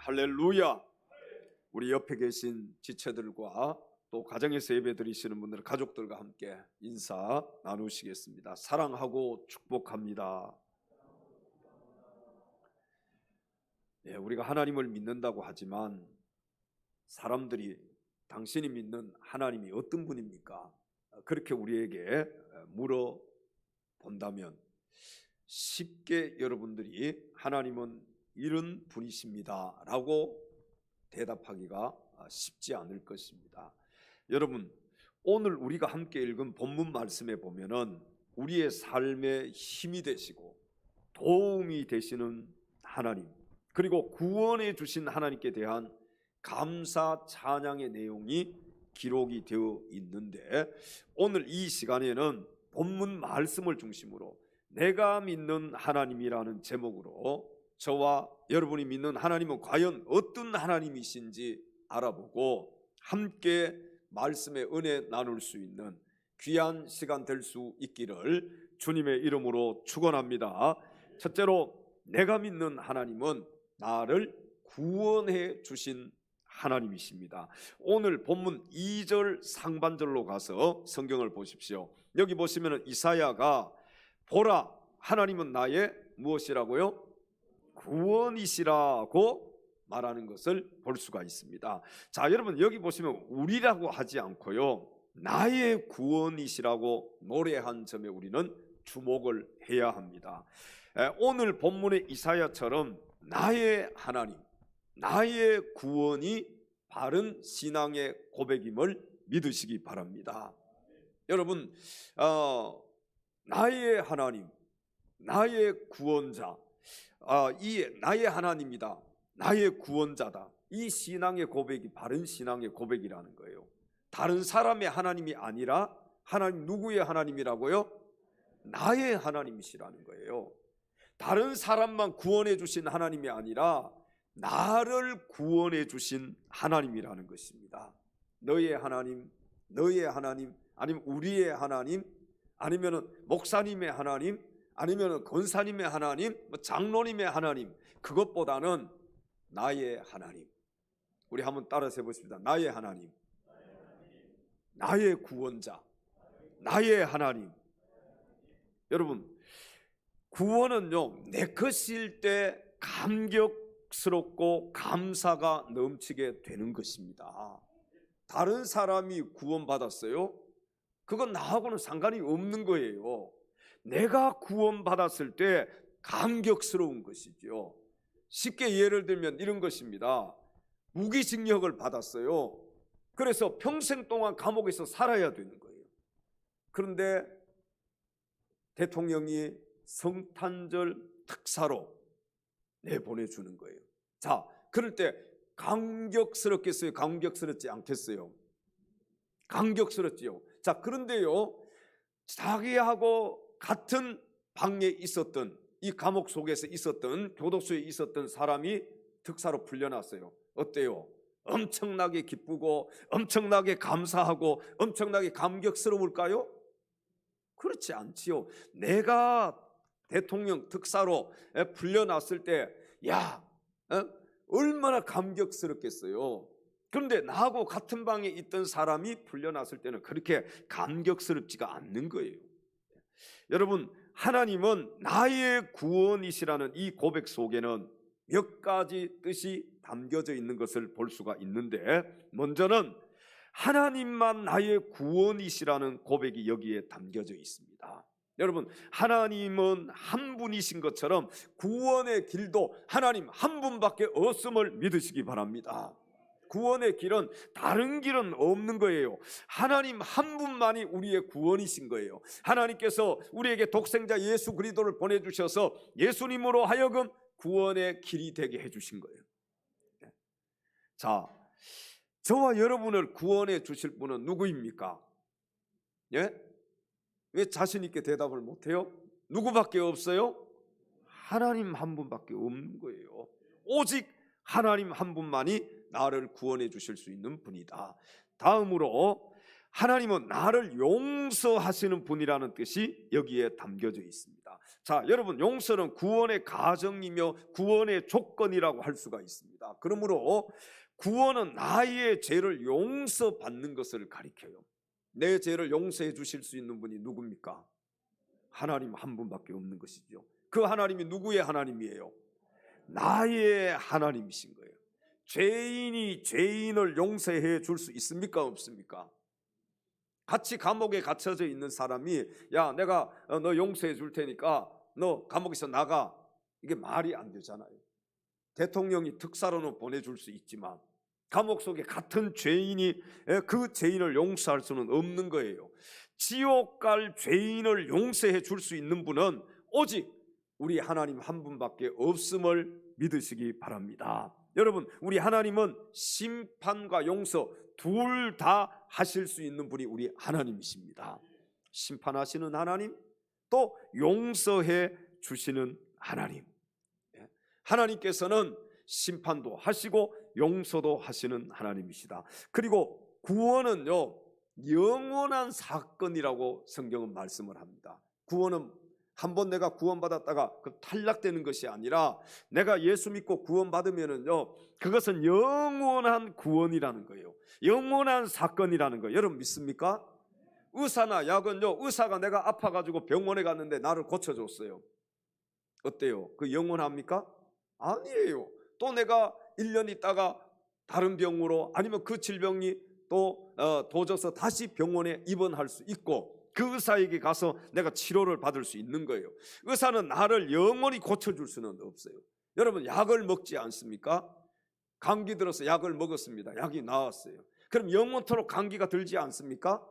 할렐루야. 우리 옆에 계신 지체들과 또 가정에서 예배 드리시는 분들, 가족들과 함께 인사 나누시겠습니다. 사랑하고 축복합니다. 네, 우리가 하나님을 믿는다고 하지만 사람들이 당신이 믿는 하나님이 어떤 분입니까? 그렇게 우리에게 물어본다면 쉽게 여러분들이 하나님은 이런 분이십니다 라고 대답하기가 쉽지 않을 것입니다. 여러분, 오늘 우리가 함께 읽은 본문 말씀에 보면은 우리의 삶에 힘이 되시고 도움이 되시는 하나님, 그리고 구원해 주신 하나님께 대한 감사 찬양의 내용이 기록이 되어 있는데, 오늘 이 시간에는 본문 말씀을 중심으로 내가 믿는 하나님이라는 제목으로 저와 여러분이 믿는 하나님은 과연 어떤 하나님이신지 알아보고 함께 말씀의 은혜 나눌 수 있는 귀한 시간 될 수 있기를 주님의 이름으로 축원합니다. 첫째로, 내가 믿는 하나님은 나를 구원해 주신 하나님이십니다. 오늘 본문 2절 상반절로 가서 성경을 보십시오. 여기 보시면 이사야가 보라, 하나님은 나의 무엇이라고요? 구원이시라고 말하는 것을 볼 수가 있습니다. 자, 여러분, 여기 보시면 우리라고 하지 않고요, 나의 구원이시라고 노래한 점에 우리는 주목을 해야 합니다. 오늘 본문의 이사야처럼 나의 하나님, 나의 구원이 바른 신앙의 고백임을 믿으시기 바랍니다. 여러분, 나의 하나님, 나의 구원자, 이 나의 하나님이다, 나의 구원자다, 이 신앙의 고백이 바른 신앙의 고백이라는 거예요. 다른 사람의 하나님이 아니라 하나님, 누구의 하나님이라고요? 나의 하나님이시라는 거예요. 다른 사람만 구원해 주신 하나님이 아니라 나를 구원해 주신 하나님이라는 것입니다. 너의 하나님, 너의 하나님, 아니면 우리의 하나님, 아니면 목사님의 하나님, 아니면 권사님의 하나님, 장로님의 하나님, 그것보다는 나의 하나님. 우리 한번 따라서 해보십니다. 나의 하나님, 나의 구원자, 나의 하나님. 여러분, 구원은요, 내 것일 때 감격스럽고 감사가 넘치게 되는 것입니다. 다른 사람이 구원받았어요? 그건 나하고는 상관이 없는 거예요. 내가 구원받았을 때 감격스러운 것이죠. 쉽게 예를 들면 이런 것입니다. 무기징역을 받았어요. 그래서 평생 동안 감옥에서 살아야 되는 거예요. 그런데 대통령이 성탄절 특사로 내보내주는 거예요. 자, 그럴 때 감격스럽겠어요? 감격스럽지 않겠어요? 감격스럽지요. 자, 그런데요, 자기하고 같은 방에 있었던, 이 감옥 속에서 있었던, 교도소에 있었던 사람이 특사로 풀려났어요. 어때요? 엄청나게 기쁘고 엄청나게 감사하고 엄청나게 감격스러울까요? 그렇지 않지요. 내가 대통령 특사로 풀려났을 때, 야, 얼마나 감격스럽겠어요. 그런데 나하고 같은 방에 있던 사람이 풀려났을 때는 그렇게 감격스럽지가 않는 거예요. 여러분, 하나님은 나의 구원이시라는 이 고백 속에는 몇 가지 뜻이 담겨져 있는 것을 볼 수가 있는데, 먼저는 하나님만 나의 구원이시라는 고백이 여기에 담겨져 있습니다. 여러분, 하나님은 한 분이신 것처럼 구원의 길도 하나님 한 분밖에 없음을 믿으시기 바랍니다. 구원의 길은 다른 길은 없는 거예요. 하나님 한 분만이 우리의 구원이신 거예요. 하나님께서 우리에게 독생자 예수 그리스도를 보내주셔서 예수님으로 하여금 구원의 길이 되게 해주신 거예요. 자, 저와 여러분을 구원해 주실 분은 누구입니까? 예? 왜 자신 있게 대답을 못해요? 누구밖에 없어요? 하나님 한 분밖에 없는 거예요. 오직 하나님 한 분만이 나를 구원해 주실 수 있는 분이다. 다음으로, 하나님은 나를 용서하시는 분이라는 뜻이 여기에 담겨져 있습니다. 자, 여러분, 용서는 구원의 가정이며 구원의 조건이라고 할 수가 있습니다. 그러므로 구원은 나의 죄를 용서받는 것을 가리켜요. 내 죄를 용서해 주실 수 있는 분이 누굽니까? 하나님 한 분밖에 없는 것이죠. 그 하나님이 누구의 하나님이에요? 나의 하나님이신 거예요. 죄인이 죄인을 용서해 줄 수 있습니까? 없습니까? 같이 감옥에 갇혀져 있는 사람이 야, 내가 너 용서해 줄 테니까 너 감옥에서 나가, 이게 말이 안 되잖아요. 대통령이 특사로는 보내줄 수 있지만 감옥 속에 같은 죄인이 그 죄인을 용서할 수는 없는 거예요. 지옥 갈 죄인을 용서해 줄 수 있는 분은 오직 우리 하나님 한 분밖에 없음을 믿으시기 바랍니다. 여러분, 우리 하나님은 심판과 용서 둘 다 하실 수 있는 분이 우리 하나님이십니다. 심판하시는 하나님, 또 용서해 주시는 하나님. 하나님께서는 심판도 하시고 용서도 하시는 하나님이시다. 그리고 구원은요, 영원한 사건이라고 성경은 말씀을 합니다. 구원은 한번 내가 구원받았다가 탈락되는 것이 아니라 내가 예수 믿고 구원받으면은요, 그것은 영원한 구원이라는 거예요. 영원한 사건이라는 거예요. 여러분 믿습니까? 의사나 약은요, 의사가 내가 아파가지고 병원에 갔는데 나를 고쳐줬어요. 어때요? 그 영원합니까? 아니에요. 또 내가 1년 있다가 다른 병으로, 아니면 그 질병이 또 도져서 다시 병원에 입원할 수 있고, 그 의사에게 가서 내가 치료를 받을 수 있는 거예요. 의사는 나를 영원히 고쳐줄 수는 없어요. 여러분, 약을 먹지 않습니까? 감기 들어서 약을 먹었습니다. 약이 나았어요. 그럼 영원토록 감기가 들지 않습니까?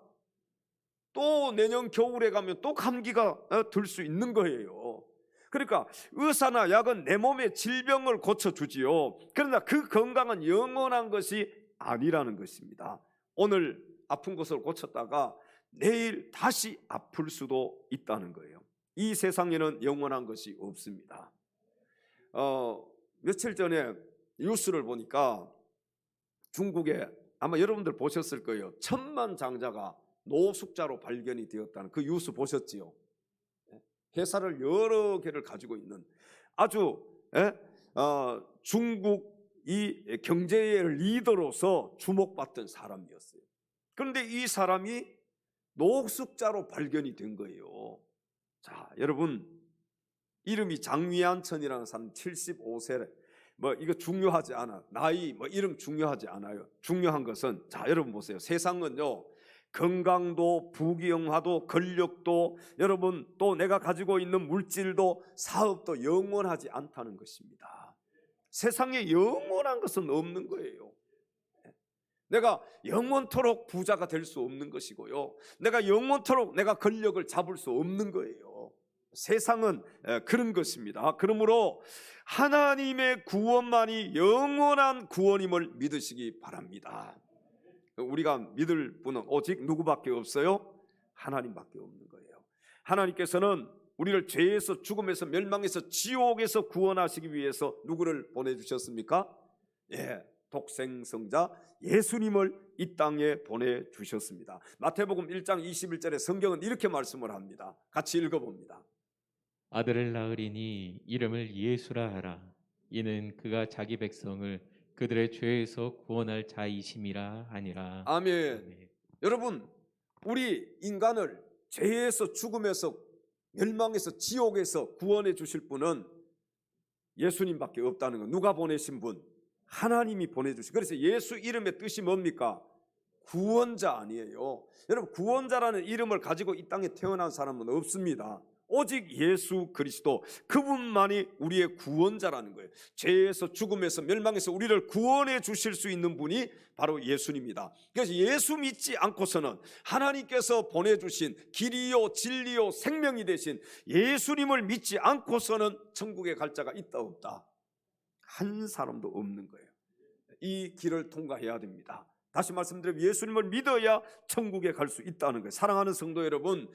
또 내년 겨울에 가면 또 감기가 들 수 있는 거예요. 그러니까 의사나 약은 내 몸의 질병을 고쳐주지요. 그러나 그 건강은 영원한 것이 아니라는 것입니다. 오늘 아픈 것을 고쳤다가 내일 다시 아플 수도 있다는 거예요. 이 세상에는 영원한 것이 없습니다. 며칠 전에 뉴스를 보니까 중국에, 아마 여러분들 보셨을 거예요, 1000만 장자가 노숙자로 발견이 되었다는 그 뉴스 보셨지요? 회사를 여러 개를 가지고 있는 아주 중국 이 경제의 리더로서 주목받던 사람이었어요. 그런데 이 사람이 노숙자로 발견이 된 거예요. 자, 여러분, 이름이 장위안천이라는 사람, 75세래. 이거 중요하지 않아. 나이 이름 중요하지 않아요. 중요한 것은, 자, 여러분 보세요. 세상은요, 건강도 부귀영화도 권력도, 여러분, 또 내가 가지고 있는 물질도 사업도 영원하지 않다는 것입니다. 세상에 영원한 것은 없는 거예요. 내가 영원토록 부자가 될 수 없는 것이고요, 내가 영원토록 내가 권력을 잡을 수 없는 거예요. 세상은 그런 것입니다. 그러므로 하나님의 구원만이 영원한 구원임을 믿으시기 바랍니다. 우리가 믿을 분은 오직 누구밖에 없어요? 하나님밖에 없는 거예요. 하나님께서는 우리를 죄에서, 죽음에서, 멸망에서, 지옥에서 구원하시기 위해서 누구를 보내주셨습니까? 독생성자 예수님을 이 땅에 보내주셨습니다. 마태복음 1장 21절에 성경은 이렇게 말씀을 합니다. 같이 읽어봅니다. 아들을 낳으리니 이름을 예수라 하라. 이는 그가 자기 백성을 그들의 죄에서 구원할 자이심이라 하니라. 아멘. 아멘. 여러분, 우리 인간을 죄에서, 죽음에서, 멸망에서, 지옥에서 구원해 주실 분은 예수님밖에 없다는 거. 누가 보내신 분? 하나님이 보내주신. 그래서 예수 이름의 뜻이 뭡니까? 구원자 아니에요. 여러분, 구원자라는 이름을 가지고 이 땅에 태어난 사람은 없습니다. 오직 예수 그리스도, 그분만이 우리의 구원자라는 거예요. 죄에서, 죽음에서, 멸망에서 우리를 구원해 주실 수 있는 분이 바로 예수님입니다. 그래서 예수 믿지 않고서는 하나님께서 보내주신 길이요 진리요 생명이 되신 예수님을 믿지 않고서는 천국에 갈 자가 있다 없다? 한 사람도 없는 거예요. 이 길을 통과해야 됩니다. 다시 말씀드리면 예수님을 믿어야 천국에 갈 수 있다는 거예요. 사랑하는 성도 여러분,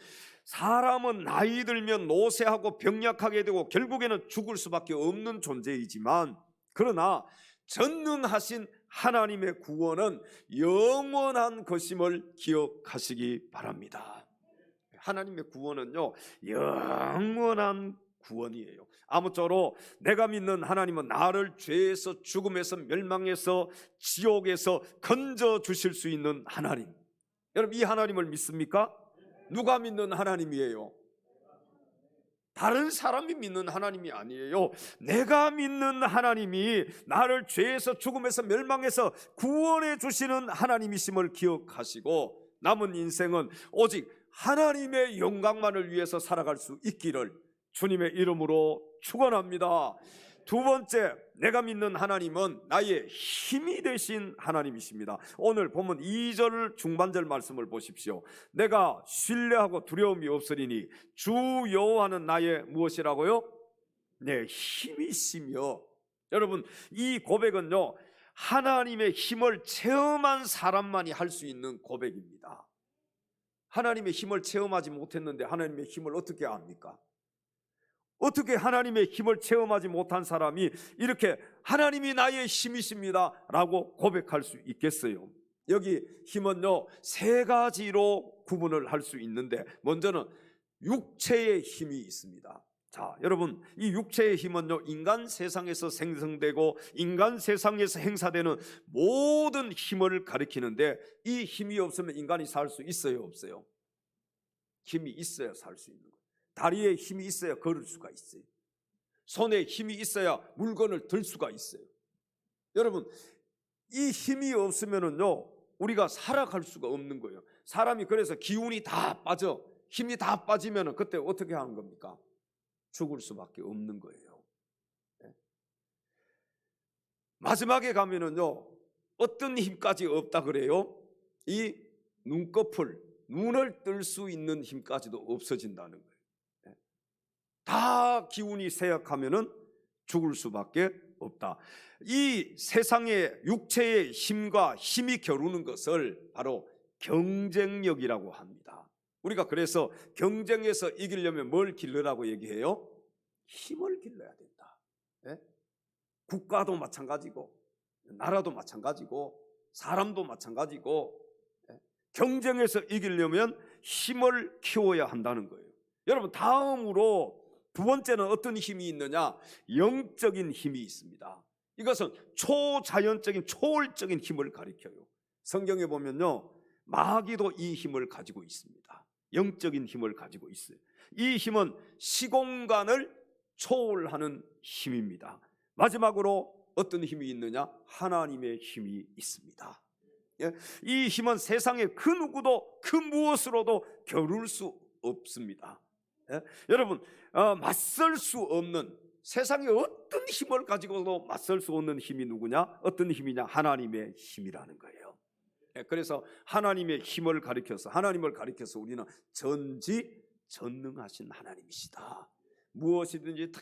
사람은 나이 들면 노쇠하고 병약하게 되고 결국에는 죽을 수밖에 없는 존재이지만, 그러나 전능하신 하나님의 구원은 영원한 것임을 기억하시기 바랍니다. 하나님의 구원은요, 영원한 구원이에요. 아무쪼록 내가 믿는 하나님은 나를 죄에서, 죽음에서, 멸망에서, 지옥에서 건져 주실 수 있는 하나님. 여러분, 이 하나님을 믿습니까? 누가 믿는 하나님이에요? 다른 사람이 믿는 하나님이 아니에요. 내가 믿는 하나님이 나를 죄에서, 죽음에서, 멸망에서 구원해 주시는 하나님이심을 기억하시고 남은 인생은 오직 하나님의 영광만을 위해서 살아갈 수 있기를 주님의 이름으로 축원합니다. 두 번째, 내가 믿는 하나님은 나의 힘이 되신 하나님이십니다. 오늘 보면 2절 중반절 말씀을 보십시오. 내가 신뢰하고 두려움이 없으리니 주 여호와는 나의 무엇이라고요? 내 힘이시며. 여러분, 이 고백은요, 하나님의 힘을 체험한 사람만이 할 수 있는 고백입니다. 하나님의 힘을 체험하지 못했는데 하나님의 힘을 어떻게 압니까? 어떻게 하나님의 힘을 체험하지 못한 사람이 이렇게 하나님이 나의 힘이십니다 라고 고백할 수 있겠어요? 여기 힘은요, 세 가지로 구분을 할 수 있는데, 먼저는 육체의 힘이 있습니다. 자, 여러분, 이 육체의 힘은요, 인간 세상에서 생성되고 인간 세상에서 행사되는 모든 힘을 가리키는데, 이 힘이 없으면 인간이 살 수 있어요, 없어요? 힘이 있어야 살 수 있는 거예요. 다리에 힘이 있어야 걸을 수가 있어요. 손에 힘이 있어야 물건을 들 수가 있어요. 여러분, 이 힘이 없으면은요, 우리가 살아갈 수가 없는 거예요. 사람이 그래서 기운이 다 빠져, 힘이 다 빠지면은 그때 어떻게 하는 겁니까? 죽을 수밖에 없는 거예요. 네? 마지막에 가면은요, 어떤 힘까지 없다 그래요? 이 눈꺼풀, 눈을 뜰 수 있는 힘까지도 없어진다는 거예요. 다 기운이 쇠약하면은 죽을 수밖에 없다. 이 세상의 육체의 힘과 힘이 겨루는 것을 바로 경쟁력이라고 합니다. 우리가 그래서 경쟁에서 이기려면 뭘 길러라고 얘기해요? 힘을 길러야 된다. 네? 국가도 마찬가지고 나라도 마찬가지고 사람도 마찬가지고, 네? 경쟁에서 이기려면 힘을 키워야 한다는 거예요. 여러분, 다음으로 두 번째는 어떤 힘이 있느냐? 영적인 힘이 있습니다. 이것은 초자연적인 초월적인 힘을 가리켜요. 성경에 보면요, 마귀도 이 힘을 가지고 있습니다. 영적인 힘을 가지고 있어요. 이 힘은 시공간을 초월하는 힘입니다. 마지막으로 어떤 힘이 있느냐? 하나님의 힘이 있습니다. 이 힘은 세상의 그 누구도 그 무엇으로도 겨룰 수 없습니다. 여러분, 맞설 수 없는, 세상에 어떤 힘을 가지고도 맞설 수 없는 힘이 누구냐? 어떤 힘이냐? 하나님의 힘이라는 거예요. 그래서 하나님의 힘을 가리켜서, 하나님을 가리켜서 우리는 전지전능하신 하나님이시다, 무엇이든지 다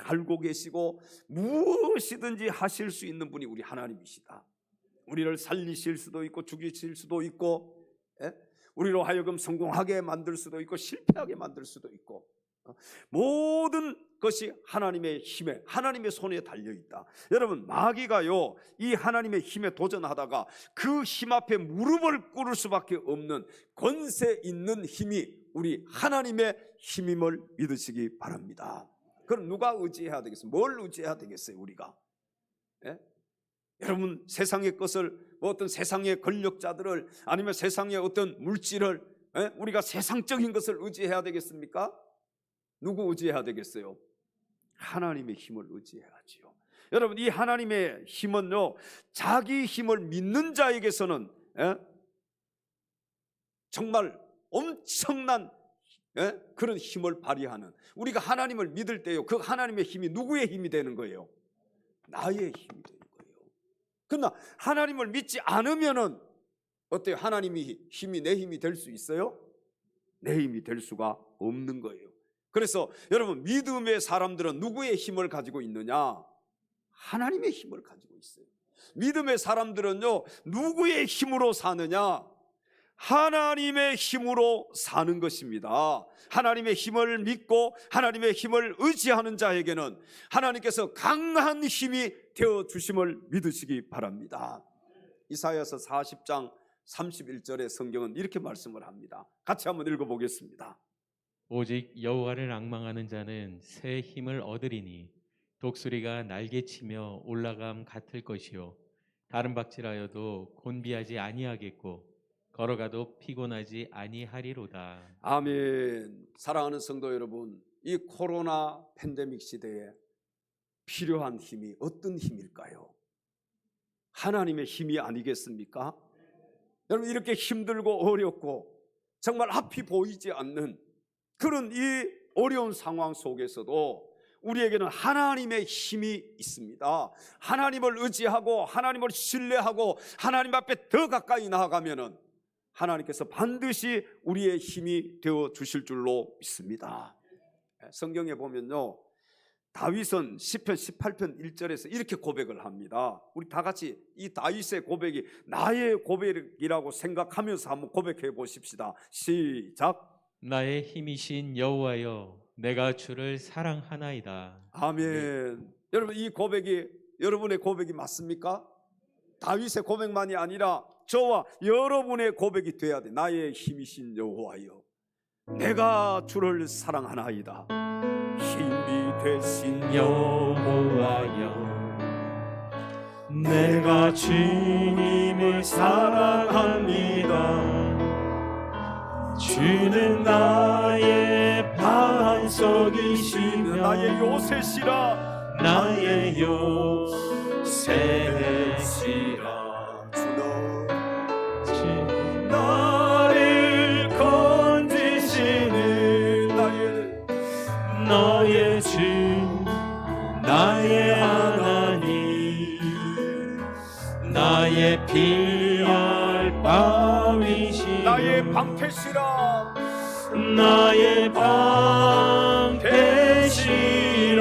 알고 계시고 무엇이든지 하실 수 있는 분이 우리 하나님이시다. 우리를 살리실 수도 있고 죽이실 수도 있고, 우리로 하여금 성공하게 만들 수도 있고 실패하게 만들 수도 있고, 모든 것이 하나님의 힘에, 하나님의 손에 달려있다. 여러분, 마귀가요, 이 하나님의 힘에 도전하다가 그 힘 앞에 무릎을 꿇을 수밖에 없는 권세 있는 힘이 우리 하나님의 힘임을 믿으시기 바랍니다. 그럼 누가 의지해야 되겠어요? 뭘 의지해야 되겠어요, 우리가? 여러분, 세상의 것을, 어떤 세상의 권력자들을, 아니면 세상의 어떤 물질을, 우리가 세상적인 것을 의지해야 되겠습니까? 누구 의지해야 되겠어요? 하나님의 힘을 의지해야지요. 여러분, 이 하나님의 힘은요, 자기 힘을 믿는 자에게서는 정말 엄청난 그런 힘을 발휘하는, 우리가 하나님을 믿을 때요, 그 하나님의 힘이 누구의 힘이 되는 거예요? 나의 힘이 되는 거예요. 그러나 하나님을 믿지 않으면은 어때요? 하나님의 힘이 내 힘이 될 수 있어요? 내 힘이 될 수가 없는 거예요. 그래서 여러분, 믿음의 사람들은 누구의 힘을 가지고 있느냐? 하나님의 힘을 가지고 있어요. 믿음의 사람들은요, 누구의 힘으로 사느냐? 하나님의 힘으로 사는 것입니다. 하나님의 힘을 믿고 하나님의 힘을 의지하는 자에게는 하나님께서 강한 힘이 되어 주심을 믿으시기 바랍니다. 이사야서 40장 31절의 성경은 이렇게 말씀을 합니다. 같이 한번 읽어보겠습니다. 오직 여호와를 앙망하는 자는 새 힘을 얻으리니 독수리가 날개치며 올라감 같을 것이요 다른 박질하여도 곤비하지 아니하겠고 걸어가도 피곤하지 아니하리로다. 아멘. 사랑하는 성도 여러분, 이 코로나 팬데믹 시대에 필요한 힘이 어떤 힘일까요? 하나님의 힘이 아니겠습니까? 여러분, 이렇게 힘들고 어렵고 정말 앞이 보이지 않는 그런 이 어려운 상황 속에서도 우리에게는 하나님의 힘이 있습니다. 하나님을 의지하고 하나님을 신뢰하고 하나님 앞에 더 가까이 나아가면은 하나님께서 반드시 우리의 힘이 되어 주실 줄로 믿습니다. 성경에 보면요, 다윗은 시편 18편 1절에서 이렇게 고백을 합니다. 우리 다 같이 이 다윗의 고백이 나의 고백이라고 생각하면서 한번 고백해 보십시다. 시작. 나의 힘이신 여호와여 내가 주를 사랑하나이다. 아멘. 여러분, 이 고백이 여러분의 고백이 맞습니까? 다윗의 고백만이 아니라 저와 여러분의 고백이 돼야 돼. 나의 힘이신 여호와여 내가 주를 사랑하나이다. 힘이 되신 여호와여 내가 주님을 사랑합니다. 주는 나의 반석이시며 나의 요새시라 나의 요새시라. 주는 나를 건지시는 너의 주 나의 하나님 나의 피할 바위시며 나의 방패시라 나의 방패시라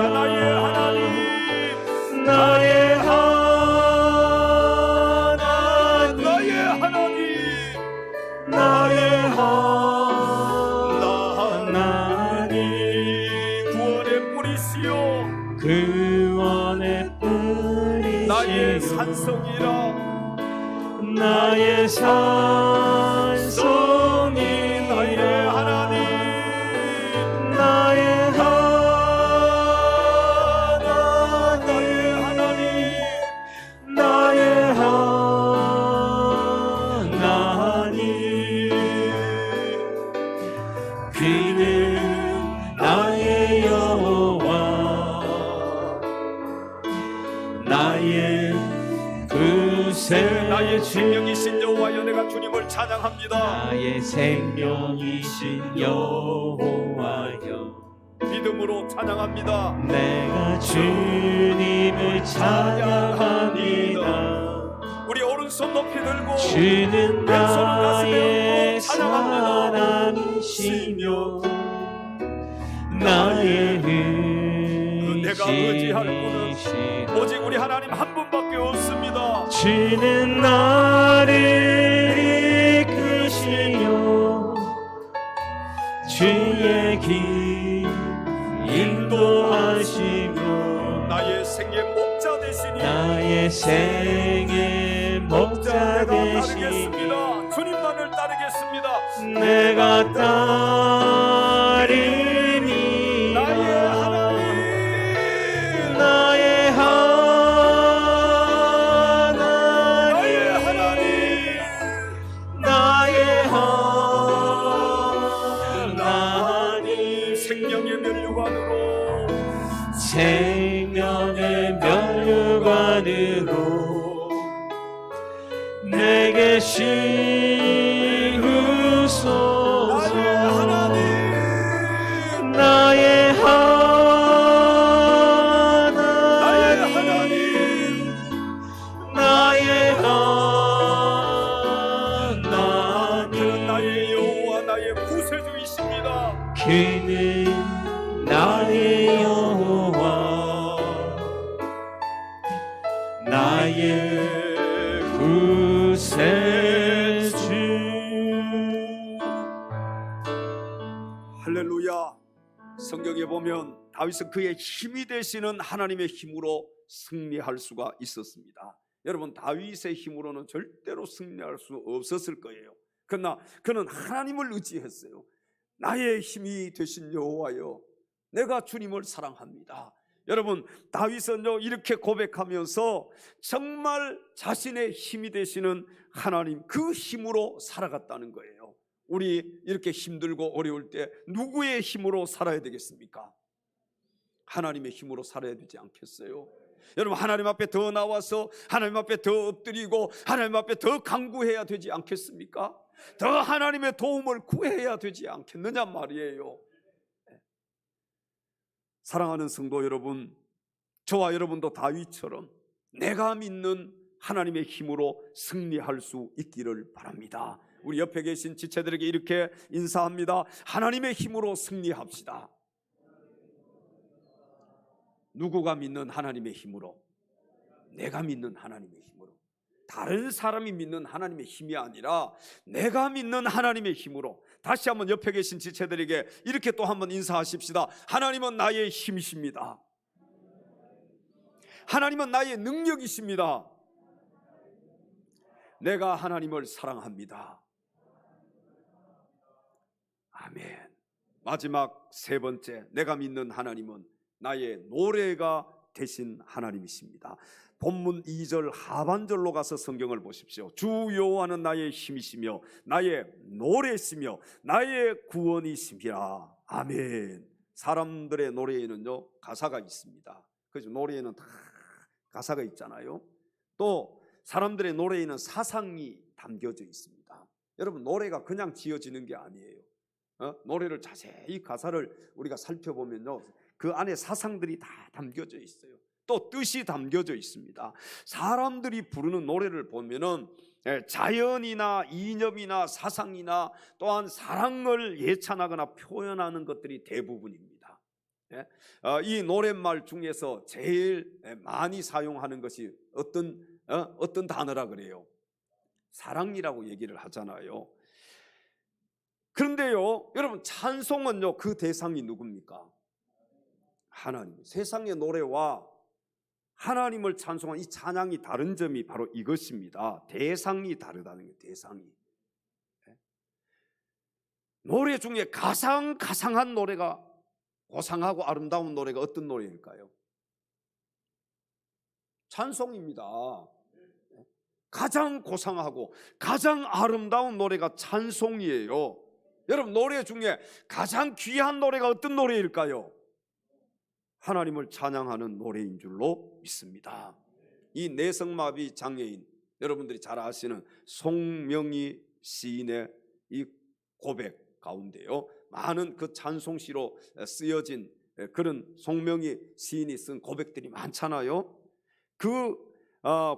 나의 하나님 나의 하나님 나의 하나님 나의 하나님 구원의 뿌리시오 구원의 뿌리시오 나의 산성이라 나의 산성이 나의 하나님 나의 하나님 나의 하나님 그는 나의 여호와 나의 구세 나의 생명이신 여호와여 내가 주님을 찬양합니다. 나의 생명이신 여호와여 믿음으로 찬양합니다. 내가 주님을 찬양합니다. 우리 오른손 높이 들고 주는 왼손은 가슴에 나의 얹고 찬양합니다. 사랑이시며 나의 내가 의지할 분은 의지시라. 오직 우리 하나님 한 분밖에 없습니다. 주는 나를 이끄시며 주의 길 인도하시며 나의 생의 목자 되시니 나의 생의 목자 내가 되시니 따르겠습니다. 주님만을 따르겠습니다. 내가 따르니 나의 하나님 나의 하나님 나의 하나님 생명의 면류관으로 생명의 면류관으로 내게 씌우소서 나의 하나님 나의 하나님 나의 하나님 나의 여호와 나의 구세주이십니다. 그는 나의 여호와 나의 구세주 성경에 보면 다윗은 그의 힘이 되시는 하나님의 힘으로 승리할 수가 있었습니다. 여러분, 다윗의 힘으로는 절대로 승리할 수 없었을 거예요. 그러나 그는 하나님을 의지했어요. 나의 힘이 되신 여호와여, 내가 주님을 사랑합니다. 여러분, 다윗은요 이렇게 고백하면서 정말 자신의 힘이 되시는 하나님, 그 힘으로 살아갔다는 거예요. 우리 이렇게 힘들고 어려울 때 누구의 힘으로 살아야 되겠습니까? 하나님의 힘으로 살아야 되지 않겠어요? 여러분, 하나님 앞에 더 나와서 하나님 앞에 더 엎드리고 하나님 앞에 더 간구해야 되지 않겠습니까? 더 하나님의 도움을 구해야 되지 않겠느냐 말이에요. 사랑하는 성도 여러분, 저와 여러분도 다윗처럼 내가 믿는 하나님의 힘으로 승리할 수 있기를 바랍니다. 우리 옆에 계신 지체들에게 이렇게 인사합니다. 하나님의 힘으로 승리합시다. 누구가 믿는 하나님의 힘으로? 내가 믿는 하나님의 힘으로. 다른 사람이 믿는 하나님의 힘이 아니라 내가 믿는 하나님의 힘으로. 다시 한번 옆에 계신 지체들에게 이렇게 또 한번 인사하십시다. 하나님은 나의 힘이십니다. 하나님은 나의 능력이십니다. 내가 하나님을 사랑합니다. 아멘. 마지막 세 번째, 내가 믿는 하나님은 나의 노래가 되신 하나님이십니다. 본문 2절 하반절로 가서 성경을 보십시오. 주 여호와는 나의 힘이시며 나의 노래시며 나의 구원이시라. 아멘. 사람들의 노래에는요 가사가 있습니다. 그죠? 노래에는 다 가사가 있잖아요. 또 사람들의 노래에는 사상이 담겨져 있습니다. 여러분, 노래가 그냥 지어지는 게 아니에요. 노래를 자세히 가사를 우리가 살펴보면요 그 안에 사상들이 다 담겨져 있어요. 또 뜻이 담겨져 있습니다. 사람들이 부르는 노래를 보면은 자연이나 이념이나 사상이나 또한 사랑을 예찬하거나 표현하는 것들이 대부분입니다. 이 노랫말 중에서 제일 많이 사용하는 것이 어떤 단어라 그래요? 사랑이라고 얘기를 하잖아요. 그런데요 여러분, 찬송은요 그 대상이 누굽니까? 하나님. 세상의 노래와 하나님을 찬송한 이 찬양이 다른 점이 바로 이것입니다. 대상이 다르다는 게, 대상이. 노래 중에 가장 가상한 노래가, 고상하고 아름다운 노래가 어떤 노래일까요? 찬송입니다. 가장 고상하고 가장 아름다운 노래가 찬송이에요. 여러분, 노래 중에 가장 귀한 노래가 어떤 노래일까요? 하나님을 찬양하는 노래인 줄로 믿습니다. 이 내성마비 장애인, 여러분들이 잘 아시는 송명희 시인의 이 고백 가운데요 많은 그 찬송시로 쓰여진 그런 송명희 시인이 쓴 고백들이 많잖아요. 그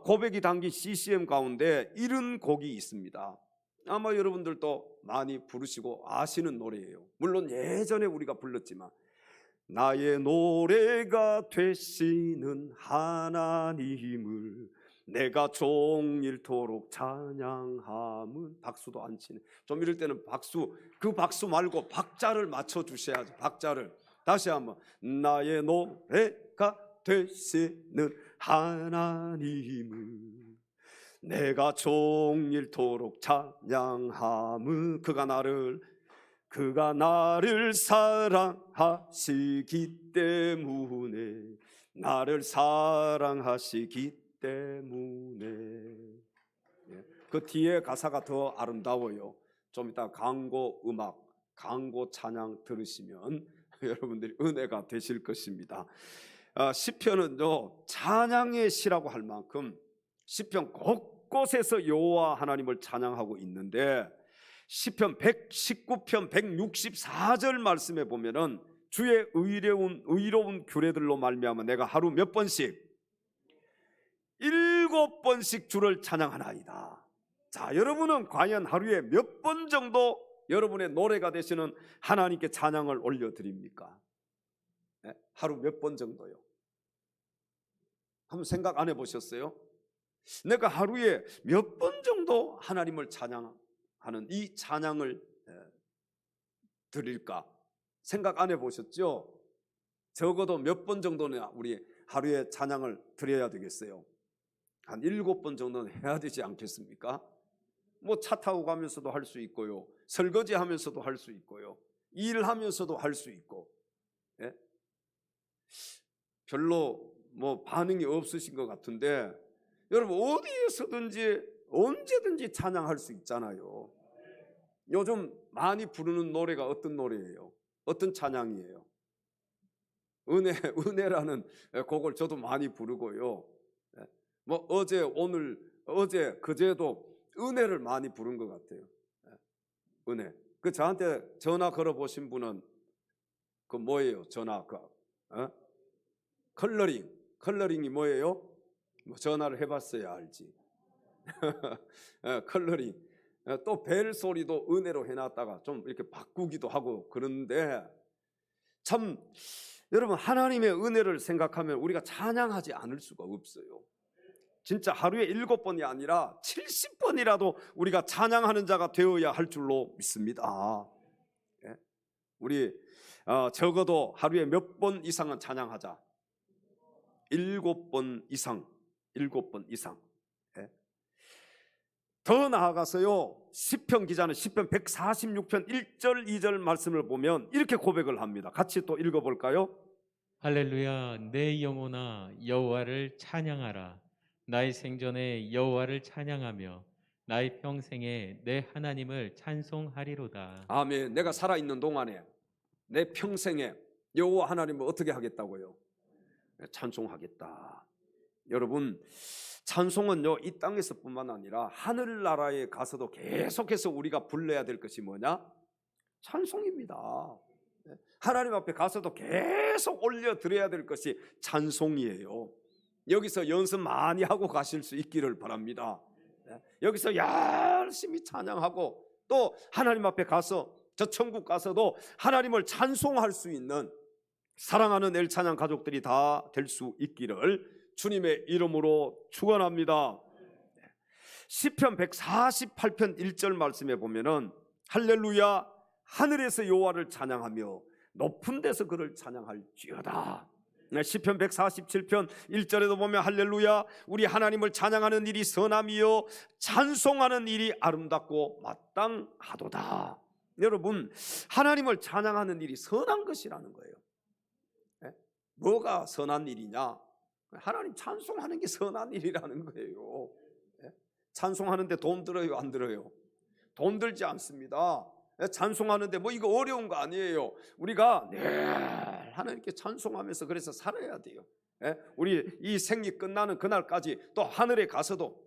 고백이 담긴 CCM 가운데 이런 곡이 있습니다. 아마 여러분들도 많이 부르시고 아시는 노래예요. 물론 예전에 우리가 불렀지만, 나의 노래가 되시는 하나님을 내가 종일토록 찬양함은. 박수도 안 치네. 좀 이럴 때는 그 박수 말고 박자를 맞춰 주셔야죠. 박자를 다시 한번. 나의 노래가 되시는 하나님을 내가 종일토록 찬양함은. 그가 나를 사랑하시기 때문에, 나를 사랑하시기 때문에. 그 뒤에 가사가 더 아름다워요. 좀 이따 광고 음악, 광고 찬양 들으시면 여러분들이 은혜가 되실 것입니다. 시편은요 찬양의 시라고 할 만큼 시편 곳곳에서 여호와 하나님을 찬양하고 있는데, 시편 119편 164절 말씀에 보면은 주의 의로운 규례들로 말미암아 내가 하루 몇 번씩? 7번씩 주를 찬양하나이다. 자, 여러분은 과연 하루에 몇 번 정도 여러분의 노래가 되시는 하나님께 찬양을 올려드립니까? 하루 몇 번 정도요? 한번 생각 안 해보셨어요? 내가 하루에 몇 번 정도 하나님을 찬양하는 이 찬양을 드릴까? 생각 안 해보셨죠? 적어도 몇 번 정도는 우리 하루에 찬양을 드려야 되겠어요? 한 7번 정도는 해야 되지 않겠습니까? 뭐 차 타고 가면서도 할 수 있고요, 설거지 하면서도 할 수 있고요, 일하면서도 할 수 있고. 예? 별로 뭐 반응이 없으신 것 같은데, 여러분 어디에서든지 언제든지 찬양할 수 있잖아요. 요즘 많이 부르는 노래가 어떤 노래예요? 어떤 찬양이에요? 은혜라는 곡을 저도 많이 부르고요. 뭐 어제, 오늘, 어제, 그제도 은혜를 많이 부른 것 같아요. 은혜. 그 저한테 전화 걸어 보신 분은 그 뭐예요? 전화 컬러링이 뭐예요? 뭐 전화를 해봤어야 알지. 컬러링. 또 벨 소리도 은혜로 해놨다가 좀 이렇게 바꾸기도 하고. 그런데 참 여러분, 하나님의 은혜를 생각하면 우리가 찬양하지 않을 수가 없어요. 진짜 하루에 7번이 아니라 70번이라도 우리가 찬양하는 자가 되어야 할 줄로 믿습니다. 우리 적어도 하루에 몇 번 이상은 찬양하자. 7번 이상. 7번 이상. 더 나아가서요, 시편 기자는 시편 146편 1절 2절 말씀을 보면 이렇게 고백을 합니다. 같이 또 읽어볼까요? 할렐루야, 내 영혼아 여호와를 찬양하라. 나의 생전에 여호와를 찬양하며 나의 평생에 내 하나님을 찬송하리로다. 아멘. 내가 살아있는 동안에 내 평생에 여호와 하나님을 어떻게 하겠다고요? 찬송하겠다. 여러분, 찬송은요, 이 땅에서뿐만 아니라 하늘나라에 가서도 계속해서 우리가 불러야 될 것이 뭐냐? 찬송입니다. 하나님 앞에 가서도 계속 올려드려야 될 것이 찬송이에요. 여기서 연습 많이 하고 가실 수 있기를 바랍니다. 여기서 열심히 찬양하고 또 하나님 앞에 가서, 저 천국 가서도 하나님을 찬송할 수 있는 사랑하는 엘찬양 가족들이 다 될 수 있기를 주님의 이름으로 축원합니다. 시편 148편 1절 말씀에 보면은 할렐루야, 하늘에서 여호와를 찬양하며 높은 데서 그를 찬양할지어다. 시편 147편 1절에도 보면 할렐루야, 우리 하나님을 찬양하는 일이 선함이요 찬송하는 일이 아름답고 마땅하도다. 여러분, 하나님을 찬양하는 일이 선한 것이라는 거예요. 뭐가 선한 일이냐? 하나님 찬송하는 게 선한 일이라는 거예요. 찬송하는데 돈 들어요, 안 들어요? 돈 들지 않습니다. 찬송하는데 뭐 이거 어려운 거 아니에요. 우리가 늘 하나님께 찬송하면서 그래서 살아야 돼요. 우리 이 생이 끝나는 그날까지 또 하늘에 가서도,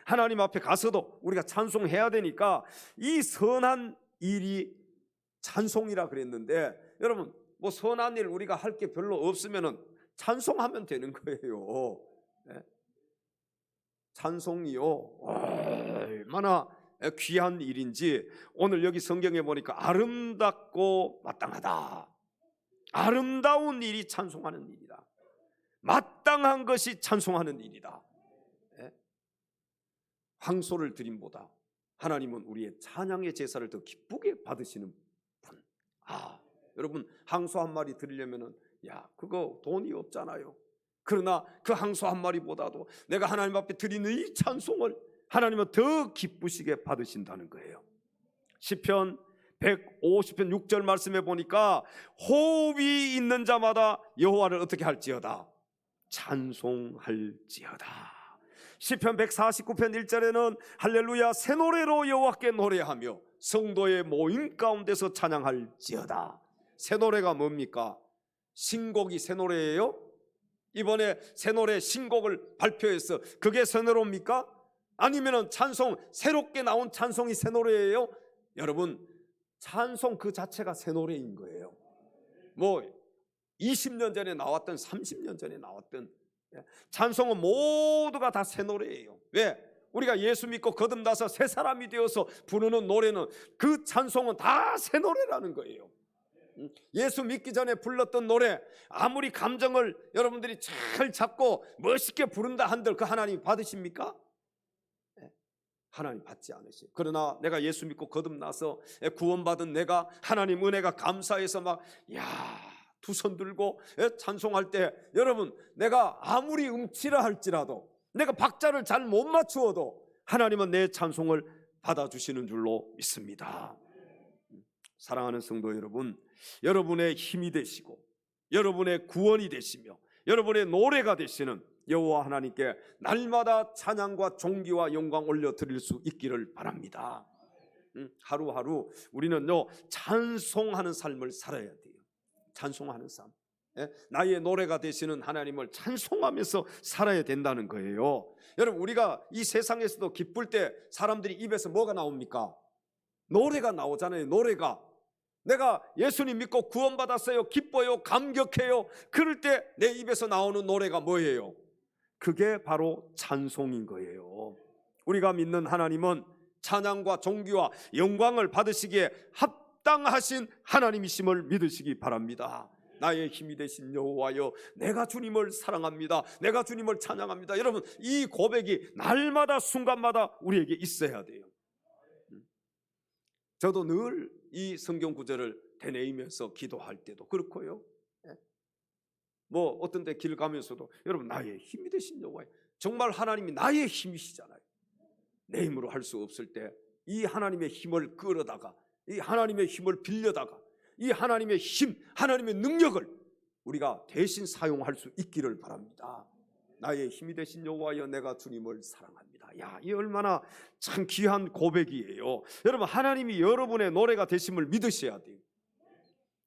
하나님 앞에 가서도 우리가 찬송해야 되니까 이 선한 일이 찬송이라 그랬는데, 여러분 뭐 선한 일 우리가 할 게 별로 없으면은 찬송하면 되는 거예요. 찬송이요, 얼마나 귀한 일인지 오늘 여기 성경에 보니까 아름답고 마땅하다. 아름다운 일이 찬송하는 일이다. 마땅한 것이 찬송하는 일이다. 황소를 드림보다 하나님은 우리의 찬양의 제사를 더 기쁘게 받으시는 분. 여러분, 항소 한 마리 드리려면은 그거 돈이 없잖아요. 그러나 그 항소 한 마리보다도 내가 하나님 앞에 드리는 이 찬송을 하나님은 더 기쁘시게 받으신다는 거예요. 시편 150편 6절 말씀에 보니까 호흡이 있는 자마다 여호와를 어떻게 할지어다? 찬송할지어다. 시편 149편 1절에는 할렐루야, 새 노래로 여호와께 노래하며 성도의 모임 가운데서 찬양할지어다. 새 노래가 뭡니까? 신곡이 새 노래예요? 이번에 새 노래 신곡을 발표해서 그게 새 노래입니까? 아니면은 찬송, 새롭게 나온 찬송이 새 노래예요? 여러분, 찬송 그 자체가 새 노래인 거예요. 뭐 20년 전에 나왔던 30년 전에 나왔던 찬송은 모두가 다 새 노래예요. 왜? 우리가 예수 믿고 거듭나서 새 사람이 되어서 부르는 노래는, 그 찬송은 다 새 노래라는 거예요. 예수 믿기 전에 불렀던 노래, 아무리 감정을 여러분들이 잘 잡고 멋있게 부른다 한들 그 하나님 받으십니까? 하나님 받지 않으세요. 그러나 내가 예수 믿고 거듭나서 구원받은 내가 하나님 은혜가 감사해서 막 두 손 들고 찬송할 때, 여러분, 내가 아무리 음치라 할지라도, 내가 박자를 잘 못 맞추어도 하나님은 내 찬송을 받아주시는 줄로 믿습니다. 사랑하는 성도 여러분, 여러분의 힘이 되시고 여러분의 구원이 되시며 여러분의 노래가 되시는 여호와 하나님께 날마다 찬양과 존귀와 영광 올려드릴 수 있기를 바랍니다. 하루하루 우리는요, 찬송하는 삶을 살아야 돼요. 찬송하는 삶, 나의 노래가 되시는 하나님을 찬송하면서 살아야 된다는 거예요. 여러분, 우리가 이 세상에서도 기쁠 때 사람들이 입에서 뭐가 나옵니까? 노래가 나오잖아요. 노래가. 내가 예수님 믿고 구원받았어요, 기뻐요, 감격해요. 그럴 때 내 입에서 나오는 노래가 뭐예요? 그게 바로 찬송인 거예요. 우리가 믿는 하나님은 찬양과 존귀와 영광을 받으시기에 합당하신 하나님이심을 믿으시기 바랍니다. 나의 힘이 되신 여호와여, 내가 주님을 사랑합니다. 내가 주님을 찬양합니다. 여러분, 이 고백이 날마다 순간마다 우리에게 있어야 돼요. 저도 늘 이 성경 구절을 되뇌이면서 기도할 때도 그렇고요, 뭐 어떤 데 길 가면서도, 여러분, 나의 힘이 되신 여호와여, 정말 하나님이 나의 힘이시잖아요. 내 힘으로 할 수 없을 때 이 하나님의 힘을 끌어다가, 이 하나님의 힘을 빌려다가, 이 하나님의 힘, 하나님의 능력을 우리가 대신 사용할 수 있기를 바랍니다. 나의 힘이 되신 여호와여, 내가 주님을 사랑합니다. 이 얼마나 참 귀한 고백이에요. 여러분, 하나님이 여러분의 노래가 되심을 믿으셔야 돼요.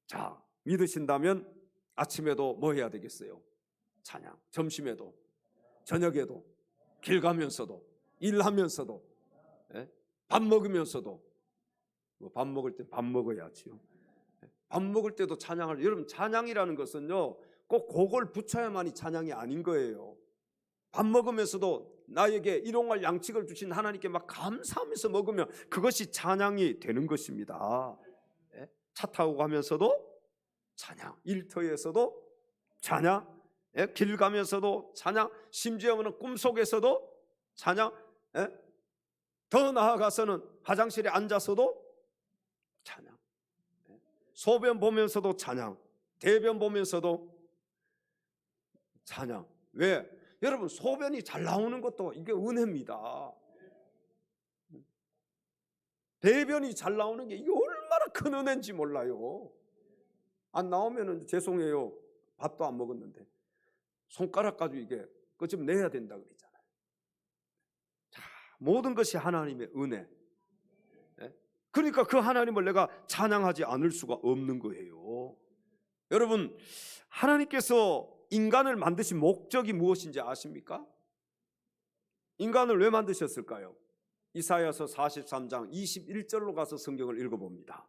자, 믿으신다면 아침에도 뭐 해야 되겠어요? 찬양. 점심에도, 저녁에도, 길 가면서도, 일하면서도, 밥 먹으면서도. 밥 먹을 때 밥 먹어야지요. 밥 먹을 때도 찬양을. 여러분, 찬양이라는 것은요, 꼭 곡을 붙여야만이 찬양이 아닌 거예요. 밥 먹으면서도 나에게 일용할 양식을 주신 하나님께 막 감사하면서 먹으면 그것이 찬양이 되는 것입니다. 차 타고 가면서도 찬양, 일터에서도 찬양, 길 가면서도 찬양, 심지어는 꿈속에서도 찬양, 더 나아가서는 화장실에 앉아서도 찬양, 소변 보면서도 찬양, 대변 보면서도 찬양. 왜? 여러분, 소변이 잘 나오는 것도 이게 은혜입니다. 대변이 잘 나오는 게 이게 얼마나 큰 은혜인지 몰라요. 안 나오면은 죄송해요, 밥도 안 먹었는데. 손가락 가지고 이게 그거 좀 내야 된다 그러잖아요. 자, 모든 것이 하나님의 은혜. 그러니까 그 하나님을 내가 찬양하지 않을 수가 없는 거예요. 여러분, 하나님께서 인간을 만드신 목적이 무엇인지 아십니까? 인간을 왜 만드셨을까요? 이사야서 43장 21절로 가서 성경을 읽어봅니다.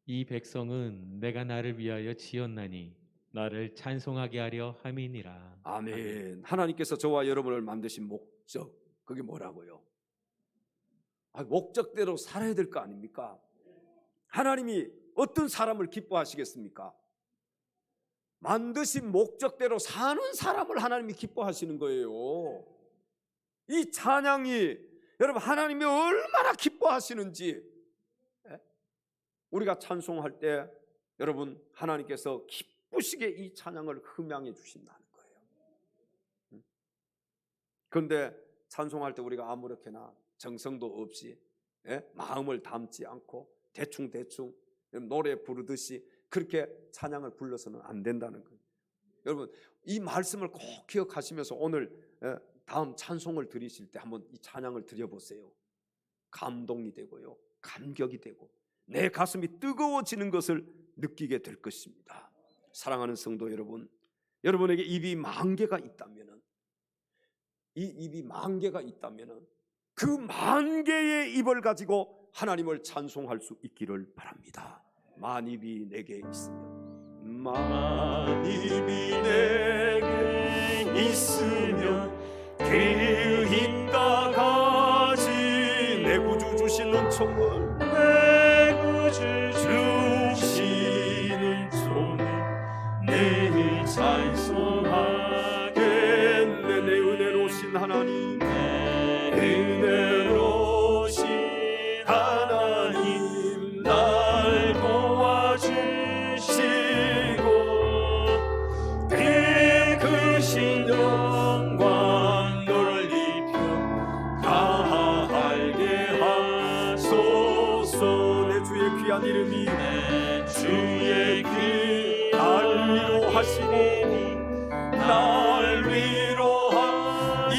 이 백성은 내가 나를 위하여 지었나니 나를 찬송하게 하려 함이니라. 아멘. 하나님께서 저와 여러분을 만드신 목적, 그게 뭐라고요? 목적대로 살아야 될 거 아닙니까? 하나님이 어떤 사람을 기뻐하시겠습니까? 만드신 목적대로 사는 사람을 하나님이 기뻐하시는 거예요. 이 찬양이, 여러분, 하나님이 얼마나 기뻐하시는지, 우리가 찬송할 때 여러분, 하나님께서 기쁘시게 이 찬양을 흠양해 주신다는 거예요. 그런데 찬송할 때 우리가 아무렇게나 정성도 없이, 마음을 담지 않고 대충 노래 부르듯이 그렇게 찬양을 불러서는 안 된다는 거예요. 여러분, 이 말씀을 꼭 기억하시면서 오늘 다음 찬송을 드리실 때 한번 이 찬양을 드려보세요. 감동이 되고요, 감격이 되고 내 가슴이 뜨거워지는 것을 느끼게 될 것입니다. 사랑하는 성도 여러분, 여러분에게 입이 10,000개가 있다면은, 이 입이 10,000개가 있다면은 그 10,000개의 입을 가지고 하나님을 찬송할 수 있기를 바랍니다. 만입이 내게 있으면, 만입이 내게 있으면 그 힘과 같이 내 구주 주신 은총을, 내 구주 주신 은총을 내 찬송하겠네. 내 은혜로우신 하나님, 은혜로우신 하나님 날 도와주시고 그 크신 영광 넓혀 다 알게 하소서. 내 주의 귀한 이름이 내 주의 귀 날 위로하시고 날 위로하 이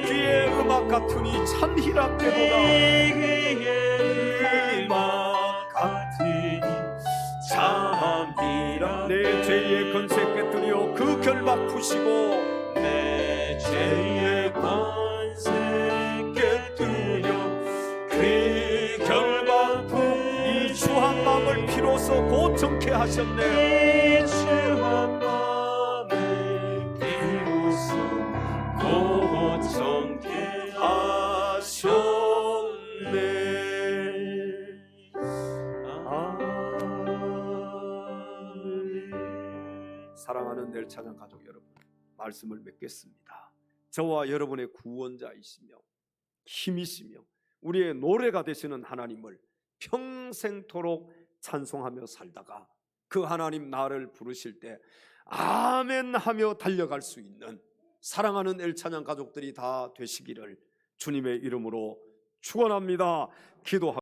귀의 음악 같으니 참 희락되도다. 이 귀의 음악 같으니 참 희락. 내 죄의 건세 깨뜨려 그 결박 푸시고 내 죄의 건세 깨뜨려 그 결박 푸 이 주한 마음을 피로써 고청케 하셨네. 이 주한 마음을 피로써 고청케 하셨네. 아멘. 사랑하는 늘 찬양 가족 여러분, 말씀을 맺겠습니다. 저와 여러분의 구원자이시며 힘이시며 우리의 노래가 되시는 하나님을 평생토록 찬송하며 살다가 그 하나님 나를 부르실 때 아멘 하며 달려갈 수 있는 사랑하는 엘찬양 가족들이 다 되시기를 주님의 이름으로 축원합니다. 기도합니다.